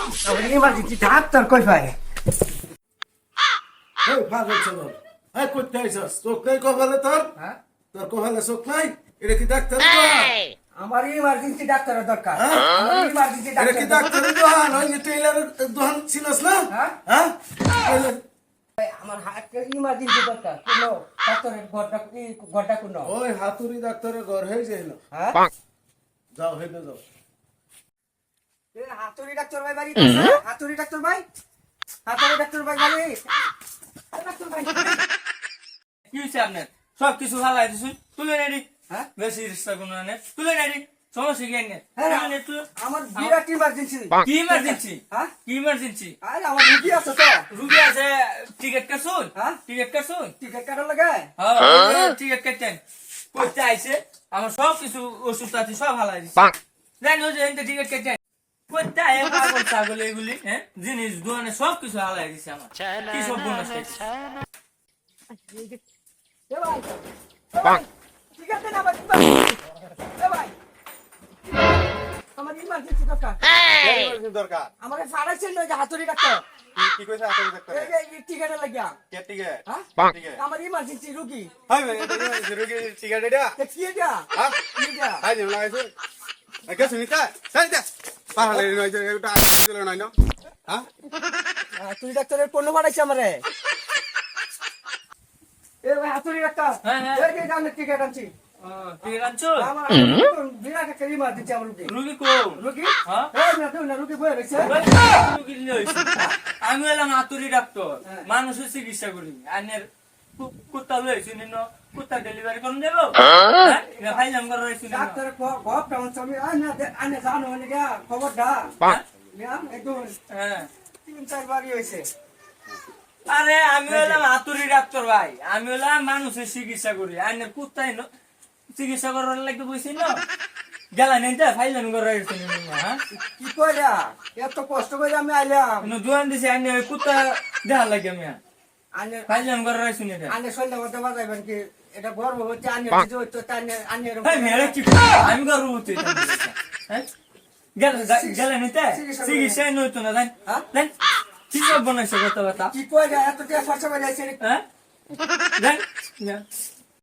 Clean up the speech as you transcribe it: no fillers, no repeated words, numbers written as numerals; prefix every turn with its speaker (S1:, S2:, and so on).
S1: Emergency doctor কই পাই?
S2: এই পাগল ছেলে, এই করতে আইছস? চোখ নাই কপালে তোর?
S1: হ্যাঁ?
S2: তোর কপালে চোখ নাই? এটা কি ডাক্তার দোকান?
S1: আমার ইমার্জেন্সি ডাক্তারের দরকার।
S2: হ্যাঁ?
S1: আমার ইমার্জেন্সি
S2: এটা কি
S1: ডাক্তার
S2: ডাক্তারের দোকান? ওই যে টেইলারের দোকান ছিলস না?
S1: হ্যাঁ?
S2: হ্যাঁ? টেইলার-
S1: আমার ইমার্জেন্সি দরকার। কোন ডাক্তারের ঘরটা কোন?
S2: ওই হাতুড়ি ডাক্তারের ঘর হয়ে যাইল।
S1: হ্যাঁ?
S2: যাও হেঁটে যাও।
S1: এ হাতুড়ি ডাক্তার ভাই বাড়ি আছে? হাতুড়ি ডাক্তার ভাই? হাতুড়ি ডাক্তার ভাই বাড়ি? ডাক্তার ভাই।
S3: কি হয়েছে আপনার? সবকিছু ভালো দিছুন তুলে নেড়ি।
S1: হ্যাঁ?
S3: বেশি রিস্তা কোনো আনে তুলে নেড়ি। সমস্যা কি আনে?
S1: হ্যাঁ,
S3: তুলে নে তুই।
S1: আমার বিরাট ইমার্জেন্সি।
S3: কি ইমার্জেন্সি?
S1: হ্যাঁ?
S3: কি ইমার্জেন্সি?
S1: আরে আমার রুগী আছে তো।
S3: রুগী আছে, টিকিট কাটছুন?
S1: হ্যাঁ?
S3: টিকিট কাটছুন?
S1: টিকিট কাটার লাগে?
S3: হ্যাঁ, টিকিট কাটছেন। করতে আইছে আমার সব কিছু ওষুধ আছে সব ভালো দিছে। জানি ওই যে এনতে টিকিট কাটছেন। করতে আয় পাগল ছাগল এগুলি, হ্যাঁ? জিনিস দোকানে সব কিছু হালাই দিছে আমার। কি সব বোনাস খাইছে?
S1: এ ভাই, এ ভাই, ঠিক আছে না আমার emergency? এ ভাই, আমার ইমার্জেন্সি দরকার।
S4: এমার্জেন্সি দরকার
S1: আমার সারাইছেন না যে হাতুড়ি ডাক্তার।
S4: কি কইছে হাতুড়ি ডাক্তার
S1: এই টিকেটের লাগিয়া।
S4: কে টিকেট
S1: হ্যাঁ?
S4: টিকেট
S1: আমার ইমার্জেন্সি রুগী।
S4: হাই ভাই এটা কি রোগী টিকেট এটা
S1: তে কি এটা?
S4: হ্যাঁ
S1: কি এটা?
S4: হাই যেমন লাগাইছে কে শুনিতা সাইতা পাহাড়ে নয় যে এটা চলে নয় না হ্যাঁ
S1: হাতুড়ি ডাক্তারের পণ্য পাঠাইছে আমারে। এ ভাই হাতুড়ি ডাক্তার।
S3: হ্যাঁ, হ্যাঁ।
S1: এই যে আমি টিকেট আনছি।
S3: টিকিট আনছো?
S1: আমার বিরাট একটা ইমার্জেন্সি আমার রুগী।
S3: রুগী কো?
S1: রুগী?
S3: হ্যাঁ?
S1: এই না তুই না রুগী বয়ে রয়েছে।
S3: রুগী নিয়ে হইছে। আমি এলাম হাতুড়ি ডাক্তার,
S1: হ্যাঁ।
S3: মানুষের চিকিৎসা করি। আইনের কুত্তা লইছি নিন, কুত্তা ডেলিভারি করুন দেবো। হ্যাঁ? এটা ফাইলাম করে রইছি নিন।
S1: ডাক্তারের ঘরটা হচ্ছে আমি আনে জানো মানে খবরটা। মিয়াম একদম
S3: হ্যাঁ।
S1: 3-4 বারই হয়েছে।
S3: আরে আমি হলাম হাতুড়ি ডাক্তার ভাই, আমি হলাম মানুষের চিকিৎসা করি। আইনের কুত্তাই চিকিৎসা করার লাগতে বসি না, গেলা নেই ফাইলাম করে রইছি নিন। হ্যাঁ?
S1: কি কইরা এত কষ্ট করে আমি আইলাম।
S3: দোয়ান দিছি আইনে কুত্তা দেখা লাগে আমি
S1: আনে
S3: ফাইলাম করে রইছি নিন।
S1: আনে সন্ধ্যা করতে বাজাইবেন কি এটা গর্ব হচ্ছে আনে কিছু হইতো আনে
S3: হ্যাঁ, মেরে কি আমি গর্ভবতী এটা বলেছি। হ্যাঁ? গেলে নিতে চিকিৎসা নইতো না জান।
S1: হ্যাঁ?
S3: জান কি সব বানাইছে কথা কথা।
S1: কি কইরা এত টাকা খরচ করে যাইছে
S3: হ্যাঁ? জান